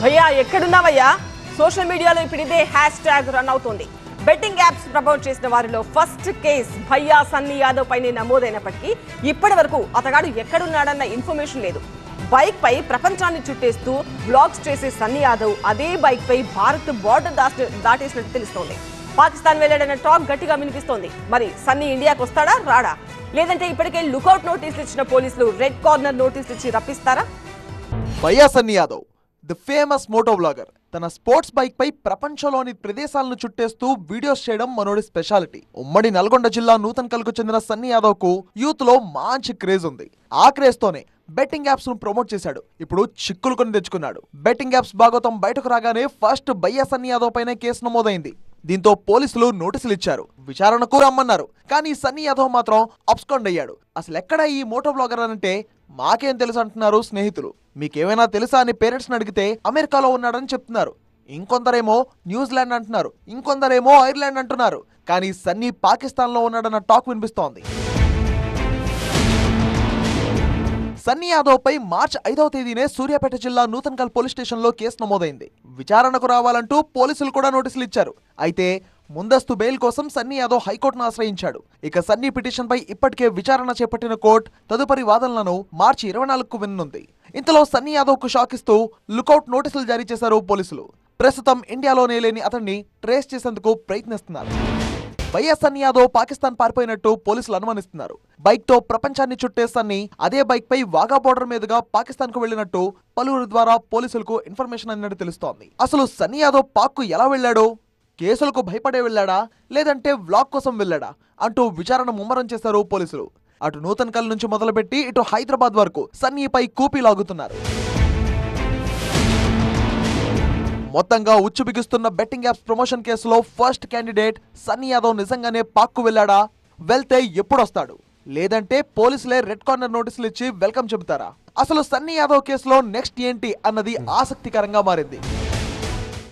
భయ్యా ఎక్కడున్నావయ్యా? సోషల్ మీడియాలో ఇప్పుడు ఇదే హ్యాష్ ట్యాగ్ రన్ అవుతోంది. బెట్టింగ్ యాప్స్ ప్రమోట్ చేసిన వారిలో ఫస్ట్ కేస్ భయ్యా సన్నీ యాదవ్ పైనే నమోదైనప్పటికీ ఇప్పటి వరకు అతగాడు ఎక్కడున్నాడన్న ఇన్ఫర్మేషన్ లేదు. బైక్ పై ప్రపంచాన్ని చుట్టేస్తూ బ్లాగ్స్ చేసే సన్నీ యాదవ్ అదే బైక్ పై భారత్ బోర్డర్ దాటేసినట్టు తెలుస్తోంది. పాకిస్తాన్ వెళ్లాడన్న టాక్ గట్టిగా వినిపిస్తోంది. మరి సన్నీ ఇండియాకు వస్తాడా రాడా? లేదంటే ఇప్పటికే లుకౌట్ నోటీసులు ఇచ్చిన పోలీసులు రెడ్ కార్నర్ నోటీసులు ఇచ్చి రప్పిస్తారా? భయ్యా Sunny Yadav the famous moto blogger తన స్పోర్ట్స్ బైక్ పై ప్రపంచంలోని ప్రదేశాలను చుట్టేస్తూ వీడియోస్ చేయడం మనోడి స్పెషాలిటీ. ఉమ్మడి నల్గొండ జిల్లా నూతన్కల్కు చెందిన సన్నీ యాదవ్ కు యూత్ లో మంచి క్రేజ్ ఉంది. ఆ క్రేజ్ తోనే బెట్టింగ్ యాప్స్ ను ప్రమోట్ చేశాడు. ఇప్పుడు చిక్కులు కొని తెచ్చుకున్నాడు. బెట్టింగ్ యాప్స్ భాగోతం బయటకు రాగానే ఫస్ట్ భయ్యా సన్నీ యాదవ్ పైన కేసు నమోదైంది. దీంతో పోలీసులు నోటీసులు ఇచ్చారు, విచారణకు రమ్మన్నారు. కానీ సన్నీ యాదవ్ మాత్రం అబ్స్కాండ్ అయ్యాడు. అసలు ఎక్కడ ఈ మోటో బ్లాగర్ అంటే మాకేం తెలుసు అంటున్నారు స్నేహితులు. మీకేమైనా తెలుసా అని పేరెంట్స్ అడిగితే అమెరికాలో ఉన్నాడని చెప్తున్నారు. ఇంకొందరేమో న్యూజిలాండ్ అంటున్నారు, ఇంకొందరేమో ఐర్లాండ్ అంటున్నారు. కానీ సన్నీ పాకిస్తాన్ లో ఉన్నాడన్న టాక్ వినిపిస్తోంది. సన్నీ యాదవ్ పై మార్చి 5వ తేదీనే సూర్యాపేట జిల్లా నూతన్కల్ పోలీస్ స్టేషన్ లో కేసు నమోదైంది. విచారణకు రావాలంటూ పోలీసులు కూడా నోటీసులు ఇచ్చారు. అయితే ముందస్తు బెయిల్ కోసం సన్నీ యాదవ్ హైకోర్టును ఆశ్రయించాడు. ఇక సన్నీ పిటిషన్ పై ఇప్పటికే విచారణ చేపట్టిన కోర్టు తదుపరి వాదనలను మార్చి 24కు విననుంది. ఇంతలో సన్నీ యాదవ్ కు షాక్ ఇస్తూ లుకౌట్ నోటీసులు జారీ చేశారు పోలీసులు. ప్రస్తుతం ఇండియాలోనే లేని అతన్ని ట్రేస్ చేసేందుకు ప్రయత్నిస్తున్నారు. భయ్యా సన్నీ యాదవ్ పాకిస్తాన్ పారిపోయినట్టు పోలీసులు అనుమానిస్తున్నారు. బైక్ తో ప్రపంచాన్ని చుట్టే సన్నీ అదే బైక్ పై వాఘా బోర్డర్ మీదుగా పాకిస్తాన్ కు వెళ్లినట్టు పలువురి ద్వారా పోలీసులకు ఇన్ఫర్మేషన్ అన్నట్టు తెలుస్తోంది. అసలు సన్నీ యాదవ్ పాక్ కు ఎలా వెళ్లాడో, కేసులకు భయపడే వెళ్ళాడా లేదంటే వ్లాగ్ కోసం వెళ్ళాడా అంటూ విచారణ ముమ్మరం చేశారు పోలీసులు. అటు నూతన్కల్ నుంచి మొదలుపెట్టి ఇటు హైదరాబాద్ వరకు సన్నీపై కూపీ లాగుతున్నారు. మొత్తంగా ఉచ్చు బిగుస్తున్న బెట్టింగ్ యాప్స్ ప్రమోషన్ కేసులో ఫస్ట్ క్యాండిడేట్ సన్నీ యాదవ్ నిజంగానే పాక్కు వెళ్ళాడా? వెళ్తే ఎప్పుడొస్తాడు? లేదంటే పోలీసులే రెడ్ కార్నర్ నోటీసులు ఇచ్చి వెల్కమ్ చెబుతారా? అసలు సన్నీ యాదవ్ కేసులో నెక్స్ట్ ఏంటి అన్నది ఆసక్తికరంగా మారింది.